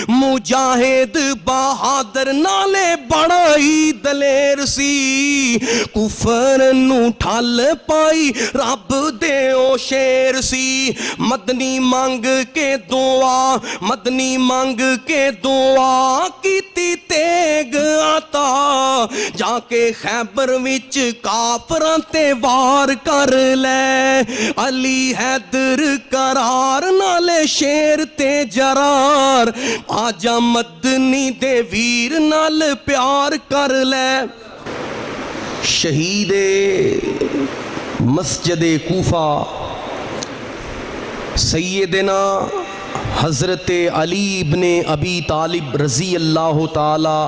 مجاہد بہادر نالے بڑا ہی دلیر سی کفر نو ٹھل پائی رب دے او شیر سی مدنی مانگ کے دعا مدنی مانگ کے دعا کیتی تیگ آتا جا کے خیبر وچ کافراں تے وار کر لے علی حیدر قرار نالے شیر تے جرار آجا مدنی دے ویر نال پیار کر لے شہید مسجد کوفہ سیدنا حضرت علی ابن ابی طالب رضی اللہ تعالی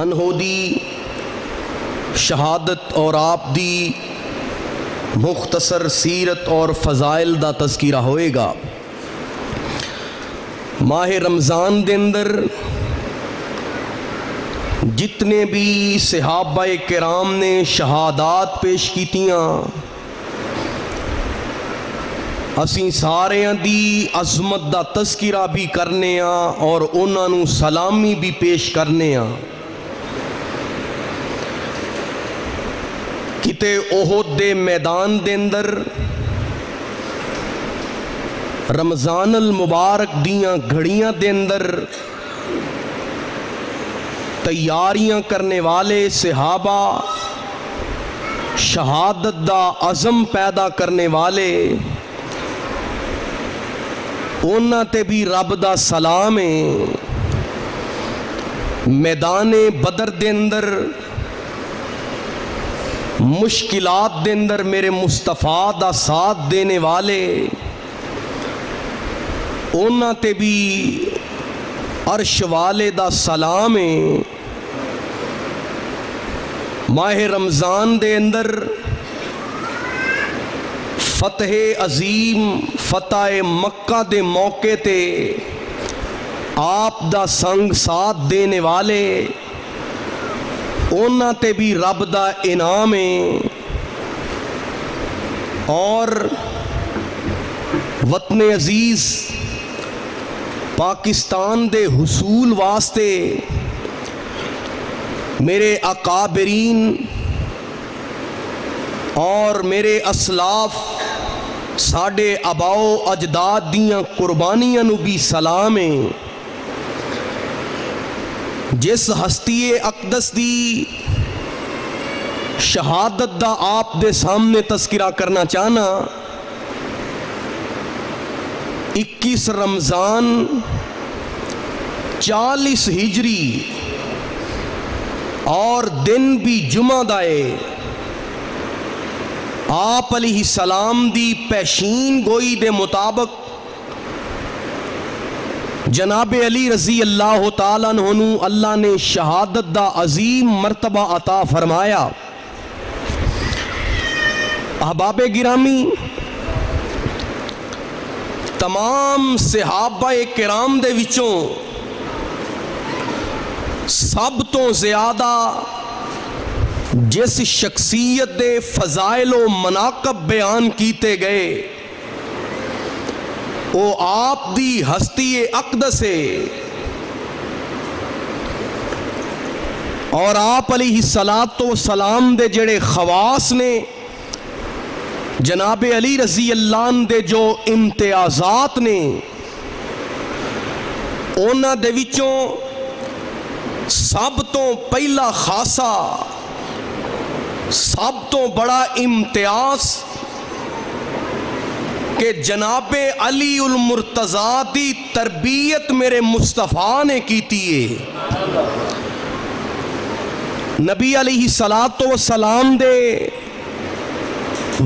عنہ دی شہادت اور آپ دی مختصر سیرت اور فضائل دا تذکرہ ہوئے گا۔ ماہ رمضان دے اندر جتنے بھی صحابہ کرام نے شہادات پیش کیتیاں اسی ساریاں دی عظمت دا تذکرہ بھی کرنے اور انہاں نو سلامی بھی پیش کرنے کتے احد دے میدان دے اندر رمضان المبارک دیاں گھڑیاں دے اندر تیاریاں کرنے والے صحابہ شہادت دا عزم پیدا کرنے والے انہاں تے بھی رب دا سلام ہے۔ میدان بدر دے اندر مشکلات دے اندر میرے مصطفیٰ دا ساتھ دینے والے انہاں تے بھی عرش والے دا سلام ہے۔ ماہ رمضان دے اندر فتح عظیم فتح مکہ دے موقع تے آپ دا سنگ ساتھ دینے والے انہاں تے بھی رب دا انعام ہے۔ اور وطن عزیز پاکستان دے حصول واسطے میرے اکابرین اور میرے اسلاف ساڑھے آباؤ اجداد دیاں قربانیاں نو بھی سلام ہیں۔ جس ہستی اقدس دی شہادت دا آپ دے سامنے تذکرہ کرنا چاہنا 21 رمضان 40 ہجری اور دن بھی جمعہ دائے آپ علیہ السلام دی پیشین گوئی دے مطابق جناب علی رضی اللہ تعالیٰ عنہ اللہ نے شہادت دا عظیم مرتبہ عطا فرمایا۔ احباب گرامی تمام صحابہ کرام دے وچوں سب تو زیادہ جس شخصیت دے فضائل و مناقب بیان کیتے گئے وہ آپ دی ہستی اقدس ہے اور آپ علیہ السلام دے جڑے خواص نے جناب علی رضی اللہ عنہ دے جو امتیازات نے انہاں دے وچوں سب تو پہلا خاصا سب تو بڑا امتیاز کہ جناب علی المرتضیٰ دی تربیت میرے مصطفیٰ نے کیتی ہے۔ نبی علیہ السلام دے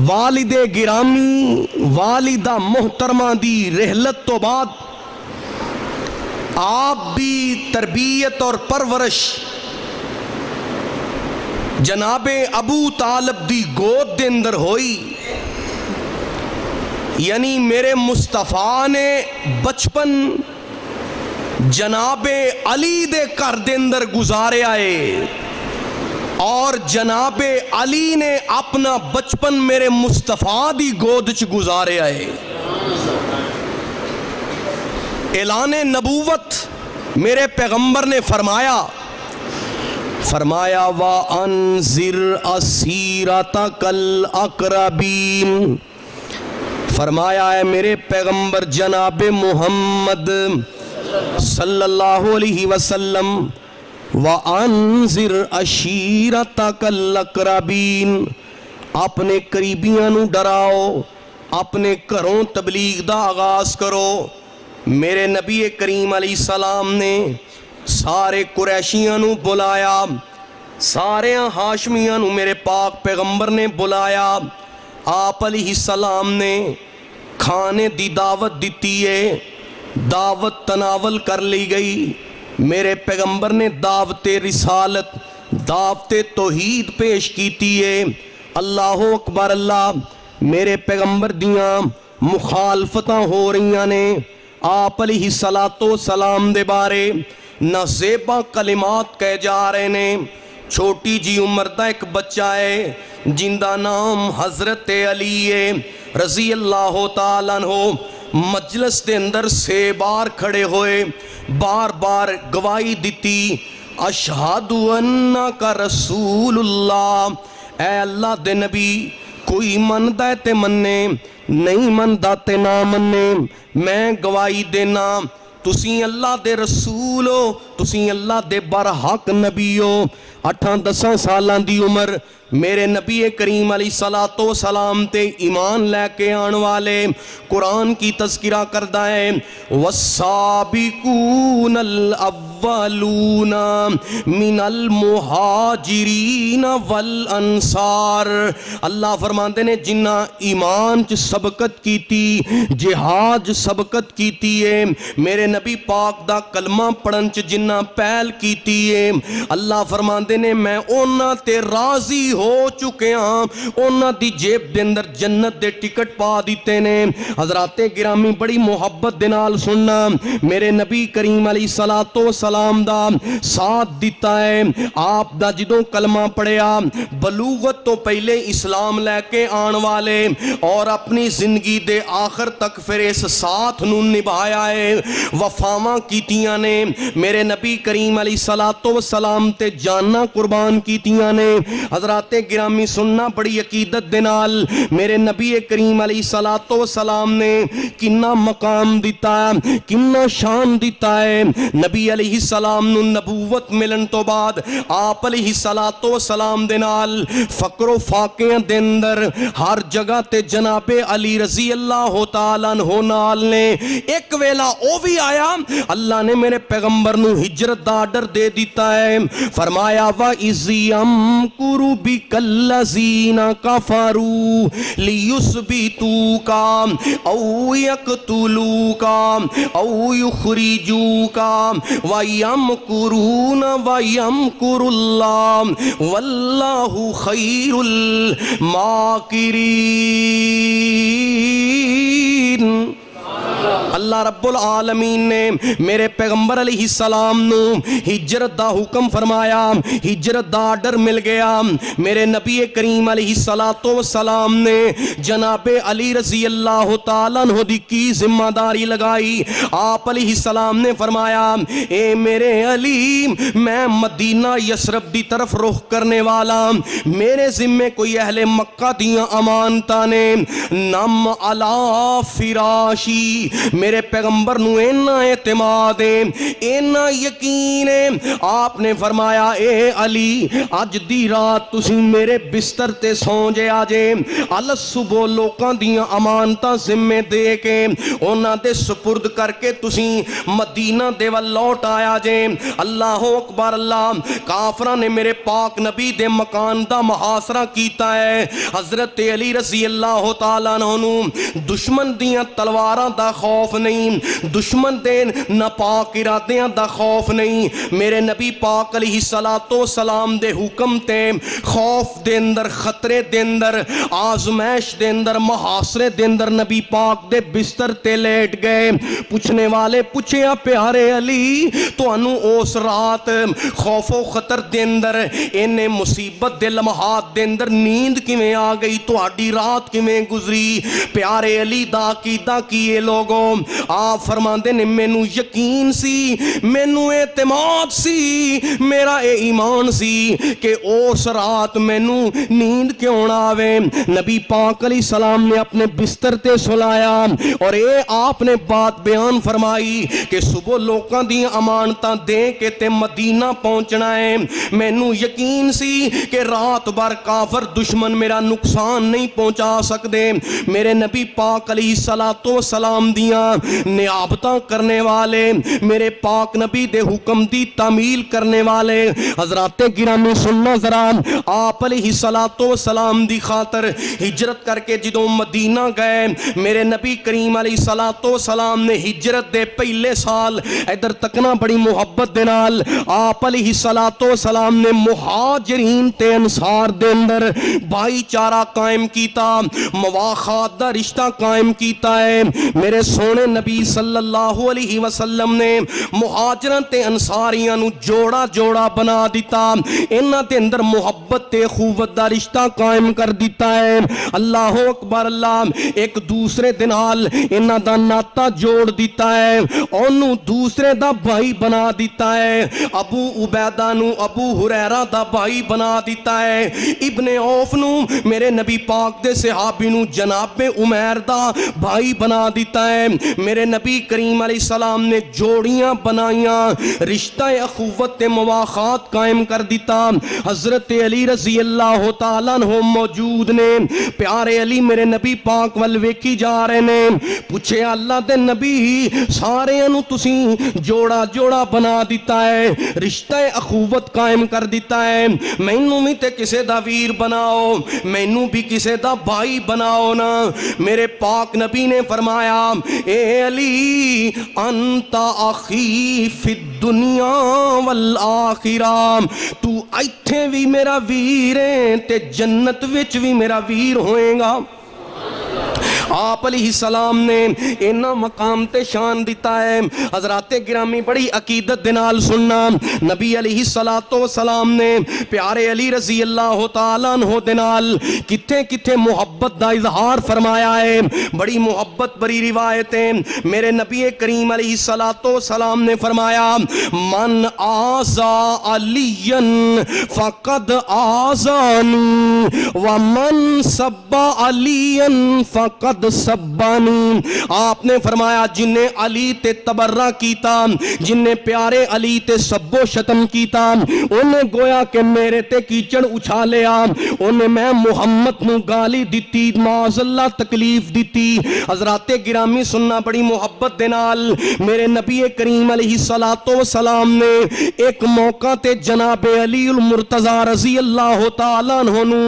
والد گرامی والدہ محترمہ دی رحلت تو بعد آپ بھی تربیت اور پرورش جناب ابو طالب دی گود دے اندر ہوئی، یعنی میرے مصطفیٰ نے بچپن جناب علی دے گھر دے اندر گزارے آئے اور جناب علی نے اپنا بچپن میرے مصطفیٰ دی گود چ گزارے آئے۔ اعلان نبوت میرے پیغمبر نے فرمایا وَأَنذِرْ عَشِيرَتَكَ الْأَقْرَبِينَ، فرمایا ہے میرے پیغمبر جناب محمد صلی اللہ علیہ وسلم، وَأَنذِرْ عَشِيرَتَكَ الْأَقْرَبِينَ، اپنے قریبیاں نو ڈراؤ، اپنے گھروں تبلیغ دا آغاز کرو۔ میرے نبی کریم علیہ السلام نے سارے قریشیاں نو بلایا، سارے ہاشمیاں نو میرے پاک پیغمبر نے بلایا۔ آپ علیہ السلام نے کھانے دی دعوت دیتی ہے، دعوت تناول کر لی گئی۔ میرے پیغمبر نے دعوت رسالت، دعوت توحید پیش کیتی ہے۔ اللہ اکبر اللہ، میرے پیغمبر دیاں مخالفتاں ہو رہیاں نے آپ علیہ السلام دے بارے، نہ زیبا کلمات کہے جا رہے نے۔ چھوٹی جی عمر دا ایک بچہ ہے جن دا نام حضرت علی ہے رضی اللہ تعالیٰ عنہ، مجلس دے اندر سے بار کھڑے ہوئے، بار بار گواہی دیتی، اشہد انک رسول اللہ، اے اللہ دے نبی، کوئی مندہ تے مننے، نہیں مندہ تے نہ مننے، میں گواہی دینا تسی اللہ دے رسول ہو، تسی اللہ دے برحق نبی ہو۔ 8-10 سالان دی عمر میرے نبی کریم علیہ السلام تے ایمان لے کے آن والے قرآن کی تذکرہ کردہ ہے، وَالسَّابِقُونَ الْأَوَّلُونَ مِنَ الْمُحَاجِرِينَ وَالْأَنصَارِ، اللہ فرماندے نے جنہ ایمان چ سبقت کیتی، جہاد سبقت کیتی ہے، میرے نبی پاک دا کلمہ پڑھن چ جنہ پہل کیتی ہے، اللہ فرماندے نے میں اونا تے راضی ہو چکے ہاں، اونا دی جیب دے اندر جنت دے ٹکٹ پا دیتے نے۔ حضرات گرامی بڑی محبت دے نال سننا، میرے نبی کریم علیہ السلام دا ساتھ دیتا ہے۔ آپ دا جدوں کلمہ پڑھیا، بلوغت تو پہلے اسلام لے کے آن والے اور اپنی زندگی دے آخر تک پھر اس ساتھ نو نبھایا ہے، وفاواں کیتیاں نے، میرے نبی کریم علیہ السلام تے جاننا قربان کیتیاں نے۔ حضرات گرامی سننا بڑی عقیدت دے نال، میرے نبی کریم علیہ السلام نے کنا مقام دیتا ہے، کنا شان دیتا ہے۔ نبی علیہ السلام نو نبوت ملن تو بعد آپ علیہ السلام دے نال فقر و فاقیاں دے اندر ہر جگہ تے جناب علی رضی اللہ تعالیٰ عنہ نال نے۔ ایک ویلا او بھی آیا، اللہ نے میرے پیغمبر نو ہجرت دا آرڈر دے دیتا ہے، فرمایا وَإِذْ يَمْكُرُ بِكَ الَّذِينَ كَفَرُوا لِيُثْبِتُوكَ أَوْ يَقْتُلُوكَ أَوْ يُخْرِجُوكَ وَيَمْكُرُونَ وَيَمْكُرُ اللَّهُ وَاللَّهُ خَيْرُ الْمَاكِرِينَ۔ اللہ رب العالمین نے میرے پیغمبر علیہ السلام نو ہجرت دا حکم فرمایا، ہجرت دا آرڈر مل گیا۔ میرے نبی کریم علیہ السلام نے جناب علی رضی اللہ تعالیٰ عنہ دی کی ذمہ داری لگائی۔ آپ علیہ السلام نے فرمایا اے میرے علی، میں مدینہ یثرب دی طرف رخ کرنے والا، میرے ذمے کوئی اہل مکہ دیاں امانتاں نے، نم علی فراشی، میرے پیغمبر نو اینا اعتماد ہے، اینا یقین ہے۔ آپ نے فرمایا اے علی، اج دی رات تسی میرے بستر تے سون جے آجے، اللہ صبح لوکاں دیاں امانتاں ذمے دے کے اونا دے سپرد کر کے تسی مدینہ دے وال لوٹ آیا جے۔ اللہ اکبر اللہ، کافرہ نے میرے پاک نبی دے مکان دا محاصرہ کیتا ہے۔ حضرت علی رضی اللہ تعالیٰ عنہ دشمن دیاں تلواراں دا خوف نہیں، دشمن دے ناپاک ارادیاں دا خوف نہیں، میرے نبی پاک علیہ السلام دے حکم تے خوف دے اندر، خطرے دے اندر، آزمائش دے اندر، محاصرے دے اندر نبی پاک دے بستر تے لیٹ گئے۔ پوچھنے والے پوچھیا پیارے علی تو انو اس رات خوف و خطر دے اندر، انہیں مصیبت دے لمحات دے اندر نیند کیویں آ گئی، تو آڈی رات کیویں گزری؟ پیارے علی دا کیتا کیے لوگوں، آپ فرماندے نے مینوں یقین سی، مینوں اعتماد سی، میرا اے ایمان سی کہ اس رات مینوں نیند کیوں نہ آوے۔ نبی پاک علیہ السلام نے اپنے بستر تے سلایا اور اے آپ نے بات بیان فرمائی کہ صبح لوکاں دی امانتاں دے کے تے مدینہ پہنچنا ہے۔ مینوں یقین سی کہ رات بھر کافر دشمن میرا نقصان نہیں پہنچا سکدے۔ میرے نبی پاک علیہ السلام دیاں نیابتاں کرنے والے، میرے پاک نبی دے حکم دی تعمیل کرنے والے حضرات گرامی سننا ذرا، آپ علیہ السلام دی خاطر ہجرت کر کے جدوں مدینہ گئے، میرے نبی کریم علیہ السلام نے ہجرت دے پہلے سال ادھر تکنا بڑی محبت دے نال آپ علیہ السلام نے مہاجرین تے انصار دے اندر بھائی چارہ قائم کیتا، مواخات دا رشتہ قائم کیتا ہے۔ میرے سونے نبی صلی اللہ علیہ وسلم نے مہاجران تے انصاریاں نو جوڑا جوڑا بنا دیتا، انہاں تے اندر محبت تے خوبت دا رشتہ قائم کر دیتا ہے۔ اللہ اکبر، اللہ ایک دوسرے دے نال انہاں دا ناتا جوڑ دیتا ہے، اونوں دوسرے دا بھائی بنا دیتا ہے۔ ابو عبیدہ نو ابو ہریرہ دا بھائی بنا دیتا ہے، ابن عوف نو میرے نبی پاک دے صحابی نو جناب عمیر دا بھائی بنا دیتا ہے۔ میرے نبی کریم علیہ السلام نے جوڑیاں بنائیاں، رشتہ اخوت مواخات قائم کر دیتا۔ حضرت علی رضی اللہ تعالیٰ عنہ موجود نے، پیارے علی میرے نبی پاک ول ویکھی جا رہے نے، پوچھے اللہ دے نبی سارے انو تسی جوڑا جوڑا بنا دیتا ہے، رشتہ اخوت قائم کر دیتا ہے، مینوں بھی تے کسے دا ویر بناؤ، مینوں بھی کسے دا بھائی بناؤ نا۔ میرے پاک نبی نے فرمایا اے علی انت اخی فی الدنیا والآخرہ، تو ایتھے بھی میرا ویر ہے تے جنت وچ بھی میرا ویر ہوئے گا۔ آپ علیہ السلام نے اینا مقام تے شان دیتا ہے۔ حضرات گرامی بڑی عقیدت دنال سننا، نبی علیہ السلام نے پیارے علی رضی اللہ تعالیٰ عنہ دنال کتھے کتھے محبت دا اظہار فرمایا ہے، بڑی محبت بڑی روایتیں۔ میرے نبی کریم علیہ السلام نے فرمایا من آزا علیًا فقد آزانی ومن سب علیًا فقد سبانی۔ آپ نے فرمایا جن نے علی تے تبرہ کیتا، جن نے پیارے علی تے سب و شتم کیتا، انہیں گویا کہ میرے تے کیچڑ اچھالیا، انہیں میں محمد نو گالی دیتی، معاذ اللہ تکلیف دیتی۔ حضرات گرامی سننا بڑی محبت دنال میرے نبی کریم علیہ السلام نے ایک موقع تے جناب علی المرتضی رضی اللہ تعالیٰ عنہ نو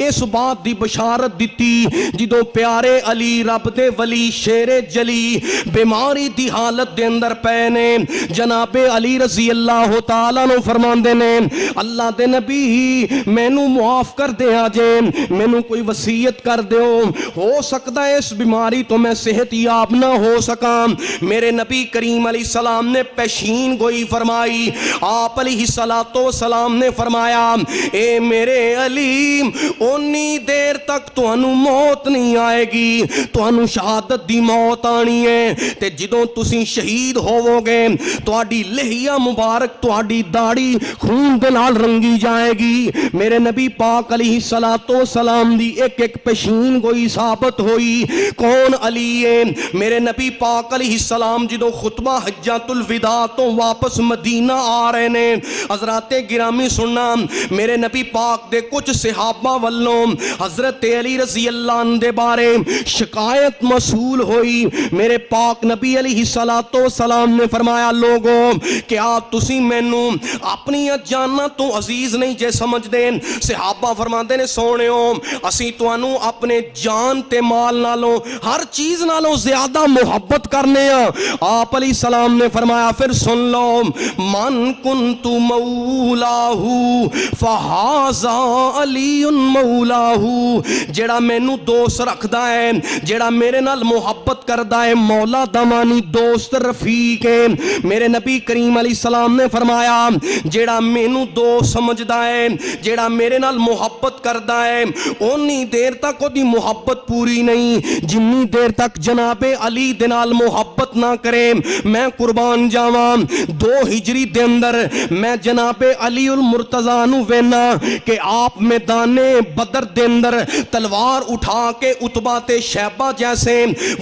اس بات دی بشارت دیتی جدو پیارے علی رب دے ولی شیر جلی بیماری دی حالت دے اندر پینے، جناب علی رضی اللہ تعالیٰ نو فرماندے نے اللہ دے نبی مینوں معاف کر دے آجے، مینوں کوئی وصیت کر دیو، ہو سکتا ہے اس بیماری تو میں صحت یاب نہ ہو سکاں۔ میرے نبی کریم علیہ السلام نے پیشین گوئی فرمائی، آپ علیہ السلام نے فرمایا اے میرے علی انی دیر تک تو انو موت نہیں آئے گی، تو انو شہادت دی موت آنی ہے، تے جدوں تسی شہید ہوو گے تو آڈی لہیہ مبارک تو آڈی داڑی خون دلال رنگی جائے گی۔ میرے نبی پاک علیہ السلام دی ایک ایک پیشین گوئی ثابت ہوئی کون علی ہے۔ میرے نبی پاک علیہ السلام جدوں خطبہ حجۃ الوداع تو واپس مدینہ آ رہے نے، حضرات گرامی سننا میرے نبی پاک دے کچھ صحابہ والوں حضرت علی رضی اللہ عنہ دے بارے شکایت موصول ہوئی۔ میرے پاک نبی علیہ السلام نے فرمایا لوگوں کیا تسی مینوں اپنی جاناں تو عزیز نہیں جے سمجھ دیں؟ صحابہ فرماندے نے سونےو اسی توانوں اپنے جان تے مال نالوں ہر چیز نالوں زیادہ محبت کرنے ہیں۔ آپ علیہ السلام نے فرمایا پھر سن لو من کنت مولاہو فہذا علی مولاہو، جیڑا مینو دوست رکھدا ہے، جیڑا میرے نال محبت کردا ہے، مولا دمانی دوست رفیق ہے۔ میرے نبی کریم علیہ السلام نے فرمایا جیڑا مینو دوست سمجھدا ہے، جیڑا میرے نال محبت کردا ہے، اونی دیر تک وہ دی محبت پوری نہیں جنی دیر تک جناب علی دے نال محبت نہ کرے۔ میں قربان جاواں 2 ہجری دے اندر میں جناب علی المرتضیٰ نو وینا کہ آپ میدان بدر دے اندر تلوار اٹھا کے عتبہ تے شیبہ جیسے،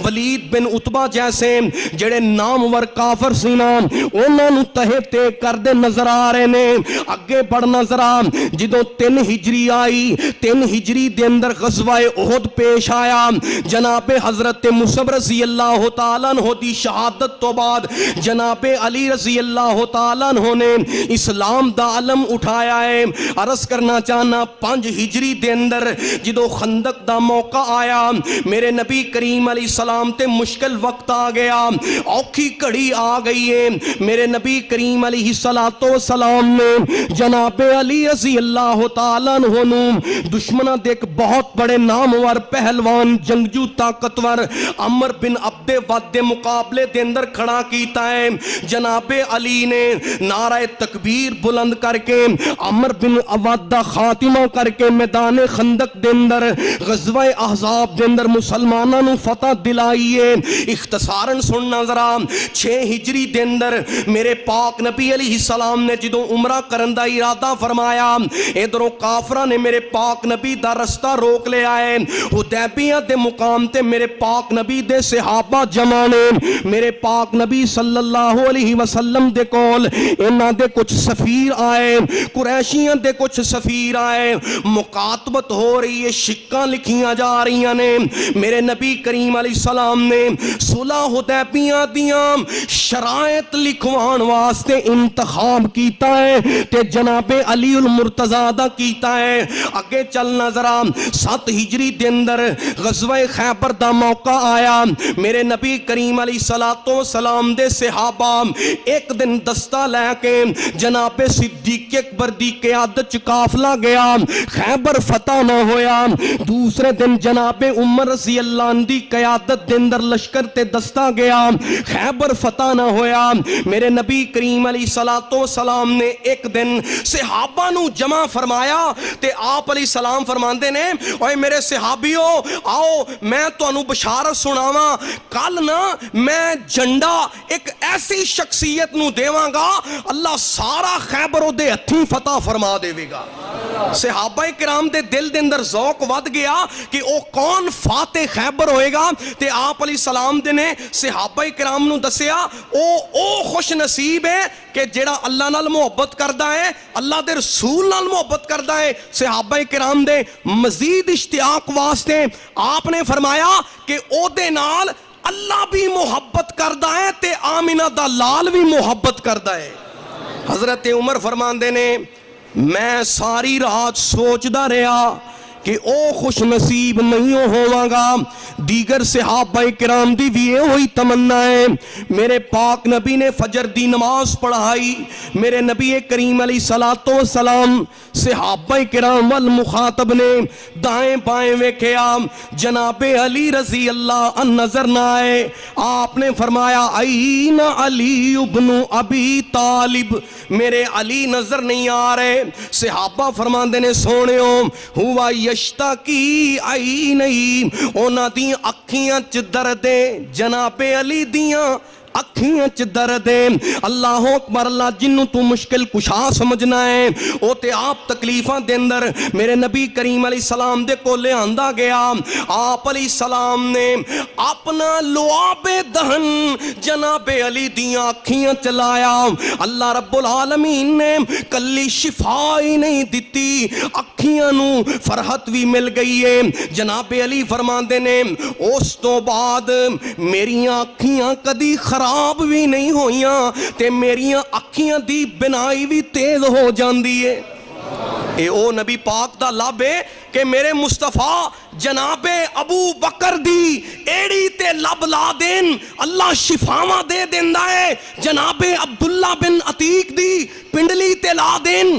ولید بن عتبہ جیسے جڑے نامور کافر سی نا انہاں نو تہے تے کر دے نظر آ رہے نے۔ اگے بڑھنا ذرا جدوں 3 ہجری آئی، 3 ہجری دے اندر غزوہ احد پیش آیا۔ جناب حضرت مصعب رضی اللہ تعالیٰ عنہ دی شہادت تو بعد جناب علی رضی اللہ تعالیٰ عنہ نے اسلام دا علم اٹھایا ہے۔ عرض کرنا چاہنا 5 ہجری دے اندر جدو خندق دا موقع آیا، میرے نبی کریم علیہ السلام تے مشکل وقت آ گیا، اوکھی کڑی آ گئی ہے۔ میرے نبی کریم علیہ السلام نے جناب علی رضی اللہ تعالیٰ عنہ نو دشمنہ دیکھ بہت بڑے نامور پہلوان جنگجو طاقتور عمر بن عبد ود دے مقابلے دے اندر کھڑا کیتا ہے۔ جناب علی نے نعرہ تکبیر بلند کر کے عمر بن عبد دا خاتمہ کر کے میدان خندق دے اندر غزوہ احزاب دے اندر مسلمانوں نو فتح دلائیے۔ اختصاراً سننا ذرا 6 ہجری دے اندر میرے پاک نبی علیہ السلام نے جدوں عمرہ کرن دا ارادہ فرمایا، ادھروں کافراں نے میرے پاک نبی دا رستہ روک لے آئے۔ حدیبیہ دے مقام تے میرے پاک نبی دے صحابہ جمع نے میرے پاک نبی صلی اللہ علیہ وسلم دے کول انہاں دے کچھ سفیر آئے، قریشیاں دے کچھ سفیر آئے، مکاتبت ہو رہی ہے، شکاں لکھیاں جا رہی ہیں۔ میرے نبی کریم علیہ السلام نے صلح حدیبیہ دیاں شرائط لکھوان واسطے انتخاب کیتا ہے تے جناب علی المرتضیٰ دا کیتا ہے۔ اگے چلنا ذرا 7 ہجری دے اندر غزوہ خیبر دا موقع آیا۔ میرے نبی کریم علیہ السلام دے صحابہ ایک دن دستہ لے کے جناب صدیق اکبر دی قیادت چ قافلہ گیا، خیبر فتح نہ ہویا۔ دوسرے دن جناب عمر رضی اللہ عنہ دی قیادت دے اندر لشکر تے دستہ گیا، خیبر فتح نہ ہویا۔ میرے نبی کریم علیہ السلام نے ایک دن صحابہ نو جمع فرمایا تے آپ علیہ السلام فرماندے نے اوے میرے صحابیو آؤ میں تانوں بشارت سناواں، کل نا میں جھنڈا ایک ایسی شخصیت نو دیواں گا اللہ سارا خیبر او دے ہتھیں فتح فرما دے گا۔ صحابہ کرام دے دل دے اندر ذوق ود گیا کہ او کون فاتح خیبر ہوئے گا تے آپ علیہ السلام دے نے صحابہ کرام نو دسیا او خوش نصیب ہے کہ جیڑا اللہ نال محبت کردہ ہے، اللہ دے رسول نال محبت کردہ ہے۔ صحابہ کرام دے مزید اشتیاق واسطے آپ نے فرمایا کہ او دے نال اللہ بھی محبت کردہ ہے تے آمینہ دا لال بھی محبت کردہ ہے۔ حضرت عمر فرماندے نے میں ساری رات سوچدا رہا کہ او خوش نصیب نہیں ہوا گا۔ دیگر صحابہ کرام دی بھی ہوئی تمنا ہے۔ میرے پاک نبی نے فجر دی نماز پڑھائی، میرے نبی کریم علیہ السلام صحابہ کرام والمخاطب نے دائیں بائیں ویکھیا، جناب علی رضی اللہ عنہ نظر نہ آئے۔ آپ نے فرمایا این علی ابن ابی طالب، میرے علی نظر نہیں آ رہے۔ صحابہ فرماندے نے سونےو ہوا یشتا کی آئی نہیں، اونا دی اکھیاں چ دردے جناب علی دیاں اکھیاں چ درد ہے۔ اللہ اکبر، اللہ جنوں تو مشکل کشا سمجھنا ہے او تے آپ تکلیفاں دے اندر میرے نبی کریم علیہ السلام دے کو لے آندہ گیا۔ آپ علیہ السلام نے اپنا لعاب دہن جناب علی دیاں اکھیاں چلایا۔ اللہ رب العالمین نے کلی شفائی نہیں دیتی، اکھیاں نو فرحت بھی مل گئی ہے۔ جناب علی فرماندے نے اس تو بعد میریاں اکھیاں کدی خراب بھی نہیں ہویاں تے میریاں اکھیاں دی بنائی بھی تیز ہو جاندی ہے۔ اے او نبی پاک دا لب ہے کہ میرے مصطفیٰ جناب ابو بکر دی ایڑی تے لب لا دین اللہ شفاواں دے دیندہ ہے، جناب عبداللہ بن عتیق دی پنڈلی تے لا دین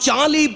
40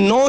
9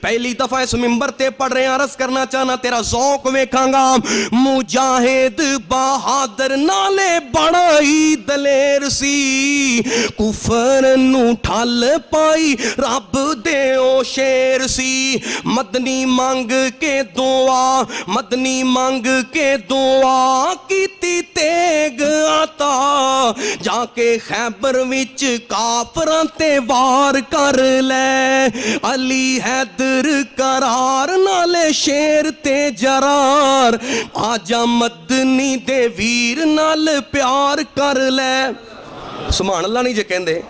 پہلی دفعہ اس ممبر تے پڑھ رہے ہیں، عرض کرنا چاہنا تیرا ذوق ویکھاں گا۔ مجاہد بہادر نالے بڑا ہی دلیر سی، کفر نو ٹھل پائی رب دے او شیر سی۔ مدنی مانگ کے دعا، مدنی مانگ کے دعا کیتی تیگ آتا، جا کے خیبر وچ کافراں تے وار کر لے۔ علی حیدر قرار نالے شیر تے جرار، آجا مدنی دے ویر نال پیار کر لے۔ سبحان اللہ نہیں جے کہندے،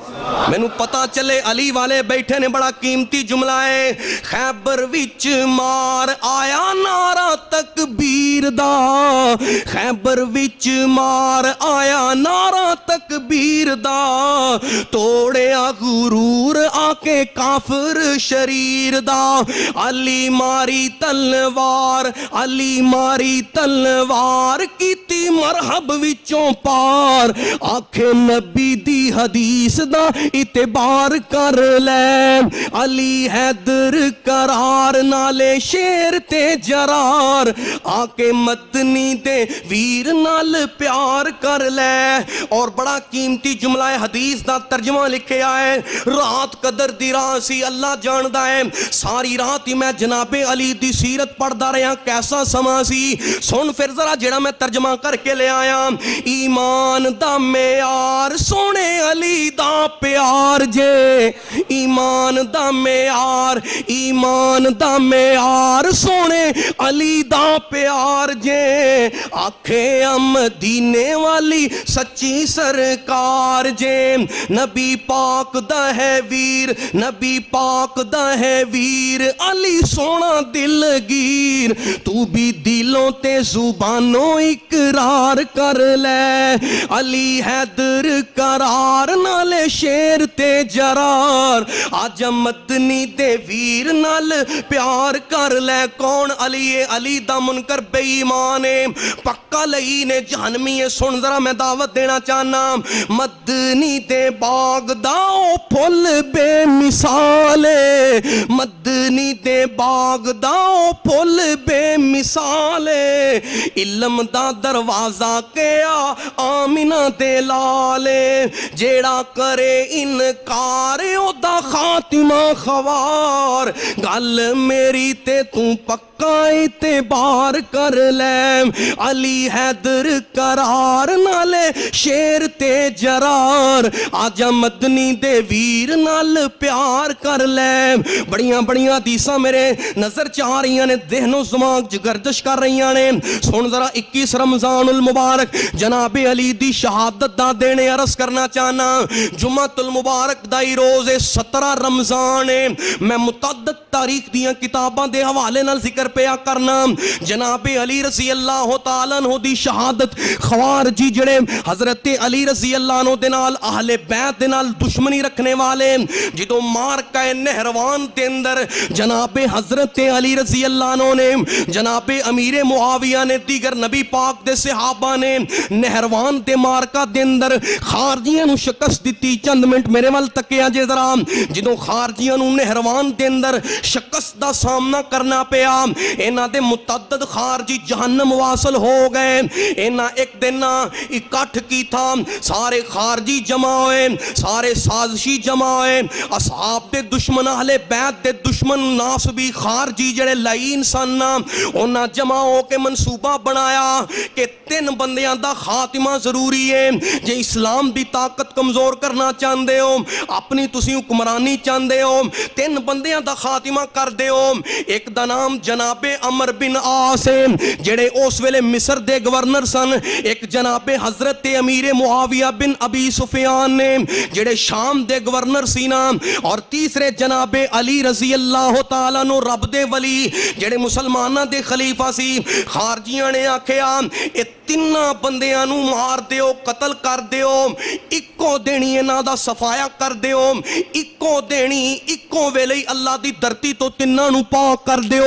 میں نو پتا چلے علی والے بیٹھے نے بڑا قیمتی جملہ ہے۔ خیبر وچ مار آیا نعرہ تکبیر دا، خیبر وچ مار آیا نعرہ تکبیر دا، توڑیا غرور آ کے کافر شریر دا۔ علی ماری تلوار، علی ماری تلوار کیتی مرحب وچوں پار، آکھے نبی دی حدیث دا اعتبار کر لے۔ علی حیدر قرار نالے شیر تے جرار، آکے مدنی دے ویر نال پیار کر لے۔ اور بڑا قیمتی جملہ حدیث دا ترجمہ لکھے آئے، رات قدر دی رات سی اللہ جاندہ ہے، ساری رات ہی میں جناب علی دی سیرت پڑھدا رہا، کیسا سما سی۔ سن پھر ذرا جڑا میں ترجمہ کر کے لے آیا۔ ایمان دا معیار سونے علی دا پیار جے، ایمان دا معیار، ایمان دا معیار سونے علی دا پیار جے، آکھے مدینے والی سچی سرکار جے۔ نبی پاک دا ہے ویر، نبی پاک دا ہے ویر، علی سونا دلگیر، تو بھی دلوں تے زبانوں اقرار کر لے۔ علی حیدر قرار نالے شیر تے جرار، آج مدنی دے ویر نال پیار کر لے۔ کون علی ہے؟ علی دا منکر بے ایمان ہے، پکا لئی نے جہنمی ہے۔ سن ذرا میں دعوت دینا چاہنا، مدنی دے باغ دا او پھل بے مثال ہے، مدنی دے باغ دا او پھل بے مثال ہے، علم دا دروازہ کیا آمینہ دے لالے، جیڑا کرے انکار او دا خاتمہ خوار، گل میری تے تو پکا اعتبار کر لے۔ علی حیدر قرار نالے شیر تے جرار، آجا مدنی دے ویر نال پیار کر لے۔ بڑیاں بڑیاں حدیثاں میرے نظر چاہ رہی نے، ذہن و دماغ گردش کر رہی نے۔ سن ذرا 21 رمضان المبارک جناب علی دی شہادت دا دینے عرض کرنا چاہنا، جمعۃ المبارک دائی روز 17 رمضان ہے۔ میں متعدد تاریخ دیاں کتاباں دے حوالے نال ذکر پیا کرنا، جناب علی رضی اللہ تعالیٰ عنہ دی شہادت، خوارجی جڑے حضرت علی رضی اللہ عنہ دے نال اہل بیت دے نال دشمنی رکھنے والے، جدو مارکہ نہروان دے اندر جناب حضرت علی رضی اللہ عنہ نے، جناب امیر معاویہ نے، دیگر نبی پاک دے صحابہ نے نہروان دے مارکہ دے اندر خارجیاں نو شکست دیتی۔ چند منٹ میرے وال تکیا جے ذرا، جدو خارجیاں نو نہروان دے اندر شکست دا سامنا کرنا پیا، اینا دے متعدد خارجی جہنم واصل ہو گئے۔ اینا ایک دن اکٹھ کی تھا، سارے خارجی جمع ہوئے، سارے سازشی جمع ہوئے، اصحاب دے دشمن، اہل بیت دے دشمن، ناسبی خارجی جڑے لائین سن، انہاں جمع ہو کے منصوبہ بنایا کہ 3 بندیاں دا خاتمہ ضروری ہے۔ جے اسلام دی طاقت کمزور کرنا چاہندے ہو، اپنی تسی حکمرانی چاہندے ہو، 3 بندیاں دا خاتمہ کر دے ہو۔ ایک دا نام جناب عمر بن عاص ہے، جڑے اس ویلے مصر دے گورنر سن۔ ایک جناب حضرت امیر معاویہ بن ابی سفیان نے، جڑے شام دے گورنر سینا۔ اور تیسرے جناب علی رضی اللہ تعالیٰ نو رب دے ولی، جڑے مسلمانہ دے خلیفہ سی۔ خارجیاں نے آکھیا اے ਤਿੰਨਾਂ ਬੰਦਿਆਂ ਨੂੰ ਮਾਰ ਦਿਓ, ਕਤਲ ਕਰ ਦਿਓ, ਇੱਕੋ ਦਿਨੀ ਇਹਨਾਂ ਦਾ ਸਫਾਇਆ ਕਰ ਦਿਓ, ਇੱਕੋ ਦਿਨੀ ਇੱਕੋ ਵੇਲੇ ਅੱਲਾ ਦੀ ਧਰਤੀ ਤੋਂ ਤਿੰਨਾਂ ਨੂੰ ਪਾਕ ਕਰ ਦਿਓ।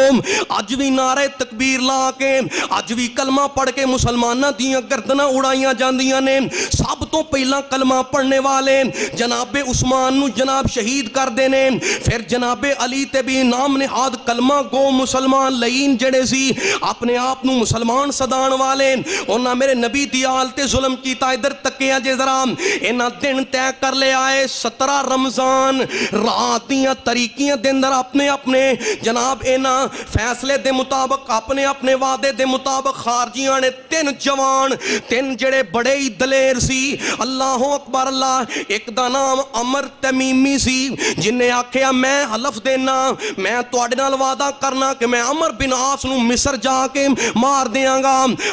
ਅੱਜ ਵੀ ਨਾਰੇ ਤਕਬੀਰ ਲਾ ਕੇ, ਅੱਜ ਵੀ ਕਲਮਾ ਪੜ੍ਹ ਕੇ ਮੁਸਲਮਾਨਾਂ ਦੀਆਂ ਗਰਦਨਾਂ ਉਡਾਈਆਂ ਜਾਂਦੀਆਂ ਨੇ। ਸਭ ਤੋਂ ਪਹਿਲਾਂ ਕਲਮਾ ਪੜ੍ਹਨੇ ਵਾਲੇ ਜਨਾਬੇ ਉਸਮਾਨ ਨੂੰ ਜਨਾਬ ਸ਼ਹੀਦ ਕਰਦੇ ਨੇ, ਫਿਰ ਜਨਾਬੇ ਅਲੀ ਤੇ ਵੀ ਨਾਮ ਨਿਹਾਦ ਕਲਮਾ ਗੋ ਮੁਸਲਮਾਨ ਲਈਨ ਜਿਹੜੇ ਸੀ, ਆਪਣੇ ਆਪ ਨੂੰ ਮੁਸਲਮਾਨ ਸਦਾਣ ਵਾਲੇ, ਉਹਨਾਂ ਮੇਰੇ ਨਬੀ ਦੀ ਆਲ ਤੇ ਜ਼ੁਲਮ ਕੀਤਾ। ਇਧਰ ਤੱਕਿਆ ਜੇ ਜ਼ਰਾ, ਇਹਨਾਂ ਦਿਨ ਤੈਅ ਕਰ ਲਿਆ ਹੈ 17 ਰਮਜ਼ਾਨ ਰਾਤ ਦੀਆਂ ਤਰੀਕੀਆਂ ਦੇ ਅੰਦਰ ਆਪਣੇ ਆਪਣੇ ਜਨਾਬ ਇਹਨਾਂ ਫੈਸਲੇ ਦੇ ਮੁਤਾਬਕ, ਆਪਣੇ ਆਪਣੇ ਵਾਅਦੇ ਦੇ ਮੁਤਾਬਕ ਖਾਰਜੀਆਂ ਨੇ ਤਿੰਨ ਜਵਾਨ, ਤਿੰਨ ਜਿਹੜੇ ਬੜੇ ਹੀ ਦਲੇਰ ਸੀ, ਅੱਲਾਹੁ ਅਕਬਰ ਅੱਲਾਹ, ਇੱਕ ਦਾ ਨਾਮ ਅਮਰ ਤਮੀਮੀ ਸੀ, ਜਿਨੇ ਆਖਿਆ ਮੈਂ ਹਲਫ ਦੇਣਾ, ਮੈਂ ਤੁਹਾਡੇ ਨਾਲ ਵਾਅਦਾ ਕਰਨਾ ਕਿ ਮੈਂ ਅਮਰ ਬਿਨ ਆਸ ਨੂੰ ਮਿਸਰ ਜਾ ਕੇ ਮਾਰ ਦਿਆਂਗਾ।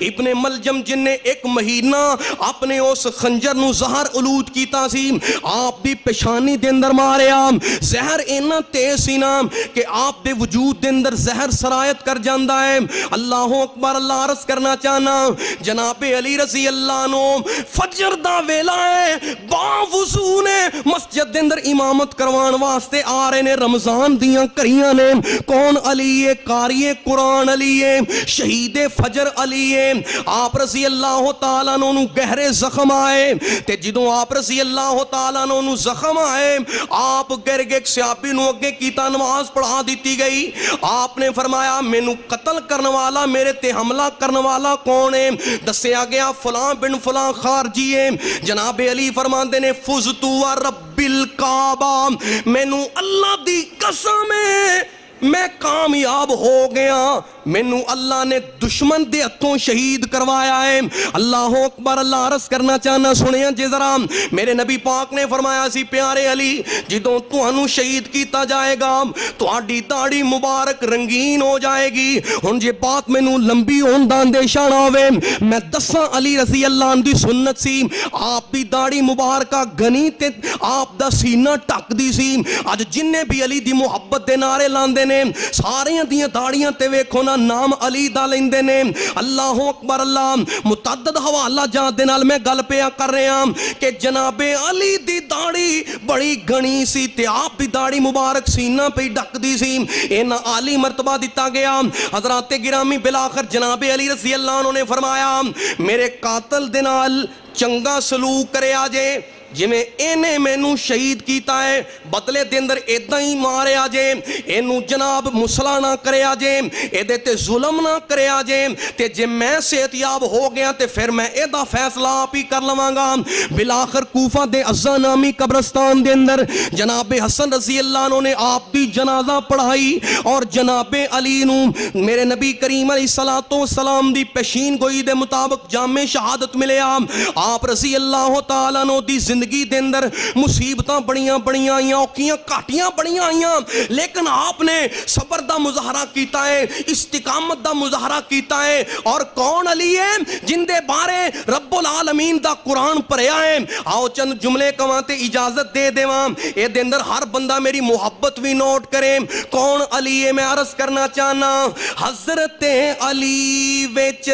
ابن ملجم جن نے ایک مہینہ اپنے اس خنجر نو زہر علود کیتا سی آپ دی پیشانی دے اندر ماریا زہر اینا تیز سی نا کہ آپ دے وجود دے اندر زہر سرایت کر جاندہ ہے اللہ اکبر اللہ عرض کرنا چاہنا جناب علی رضی اللہ عنہ فجر دا ویلا ہے باوضو نے مسجد دے اندر امامت کروان واسطے آ رہے نے رمضان دیاں کریاں نے کون علی ہے قاری قرآن علی ہے شہید فجر علی ہے آپ رضی اللہ تعالیٰ عنہ گہرے زخم آئے تے جدوں آپ رضی اللہ تعالیٰ عنہ زخم آئے آپ گرگ ایک صحابی نو اگے کیتا نماز پڑھا دیتی گئی آپ نے فرمایا مینوں قتل کرنے والا میرے تے حملہ کرنے والا کون ہے دسیا گیا فلاں بن فلاں خارجی ہے جناب علی فرماندے نے فزتو رب الکعبہ مینوں اللہ دی قسم ہے میں کامیاب ہو گیا مینوں اللہ نے دشمن دے ہتھوں شہید کروایا ہے اللہ اکبر اللہ عرض کرنا چاہنا سنیا جے ذرا میرے نبی پاک نے فرمایا سی پیارے علی جدوں تانوں شہید کیتا جائے گا تہاڈی داڑھی مبارک رنگین ہو جائے گی ہن جے بات مینوں لمبی ہون دا اندیشہ نہ ہوے میں دساں علی رضی اللہ عنہ دی سنت سی آپ دی داڑھی مبارکہ گنی تے آپ دا سینہ ٹک دی سی اج جننے بھی علی دی محبت دے نعرے لاندے نے ساریاں دیاں داڑیاں تے ویکھو نا نام علی دا لیندے نے اللہ اکبر اللہ متعدد حوالہ جات دے نال میں گل پیا کر رہے ہیں کہ جناب علی دی داڑھی بڑی گھنی سی تے آپ دی داڑھی مبارک سینہ پہ ڈک دی سی اینا عالی مرتبہ دیتا گیا حضرات گرامی بلاخر جناب علی رضی اللہ عنہ نے فرمایا میرے قاتل دے نال چنگا سلوک کرے آجے جی میں اینے مینوں شہید کیتا ہے بدلے دے اندر ایدہ ہی مارے آجے اینو جناب مسلح نہ کرے آجے ایدے تے ظلم نہ کرے آجے تے جے میں صحتیاب ہو گیا تے پھر میں ایدہ فیصلہ آپ ہی کر لواں گا بلاخر کوفہ دے عزا نامی قبرستان دے اندر جناب حسن رضی اللہ عنہ نے آپ دی جنازہ پڑھائی اور جناب علی نو میرے نبی کریم علیہ السلام دی پیشین گوئی دے مطابق جامع شہادت ملے آپ رضی اللہ تعالیٰ عنہ دی زندگی دے اندر مصیبتاں بڑیاں آئیاں اوکیاں کاٹیاں بڑیاں آئیاں لیکن آپ نے صبر دا مظاہرہ کیتا ہے استقامت دا مظاہرہ کیتا ہے اور کون علی ہے جن دے بارے رب العالمین دا قرآن پڑھیا ہے آؤ چند جملے کماتے اجازت دے دیواں اے دے اندر ہر بندہ میری محبت بھی نوٹ کرے کون علی ہے میں عرض کرنا چاہنا حضرت علی وچ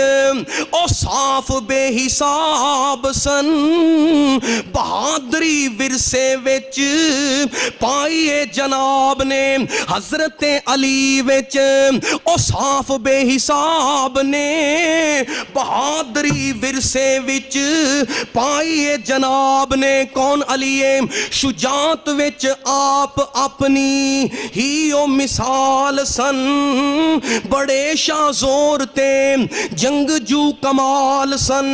او صاف بے حساب سن بہادری ورثے وچ پائیے جناب نے حضرت علی وچ او صاف بے حساب نے بہادری ورثے وچ پائیے جناب نے کون علی ہے شجاعت وچ آپ اپنی ہی او مثال سن بڑے شاہ زور تے جنگ جو کمال سن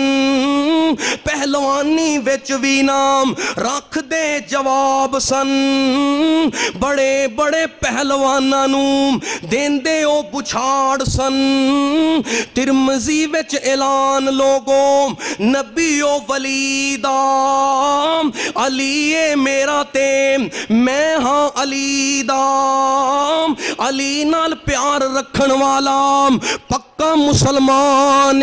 پہلوانی وچ بھی نام رکھ دے جواب سن بڑے بڑے پہلوانانو دین دے او بچھاڑ سن ترمزی وچ اعلان لوگوں نبی او ولی دا علی میرا تے میں ہاں علی دا علی نال پیار رکھن والا پکا مسلمان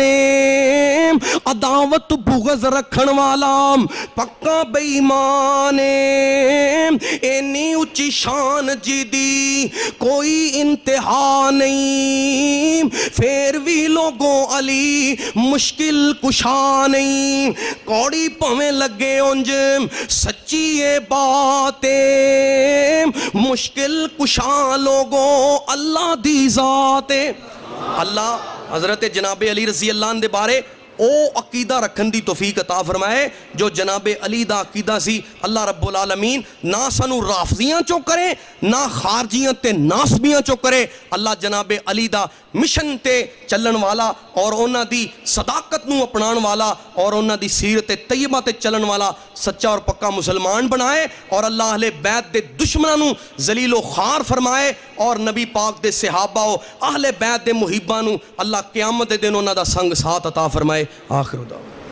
عداوت بغض رکھن والا پکا بے ایمان اینی اچھی شان جی دی کوئی انتہا نہیں پھر بھی لوگوں علی مشکل کشا نہیں کوڑی پویں لگے انج سچی یہ بات مشکل کشا لوگوں اللہ دی ذات اللہ حضرت جناب علی رضی اللہ عنہ دے بارے او عقیدہ رکھن دی توفیق عطا فرمائے جو جناب علی دا عقیدہ سی اللہ رب العالمین نہ سنو رافضیاں چو کرے نہ خارجیاں تے ناسبیاں چو کرے اللہ جناب علی دا مشن تے چلن والا اور اونا دی صداقت نو اپنان والا اور اونا دی سیرت طیبہ تے چلن والا سچا اور پکا مسلمان بنائے اور اللہ اہل بیت دے دشمنانو ذلیل و خار فرمائے اور نبی پاک دے صحابہ و اہل بیت دے محبانو اللہ قیامت دے دن اونا دا سنگ ساتھ عطا فرمائے آخر دعوت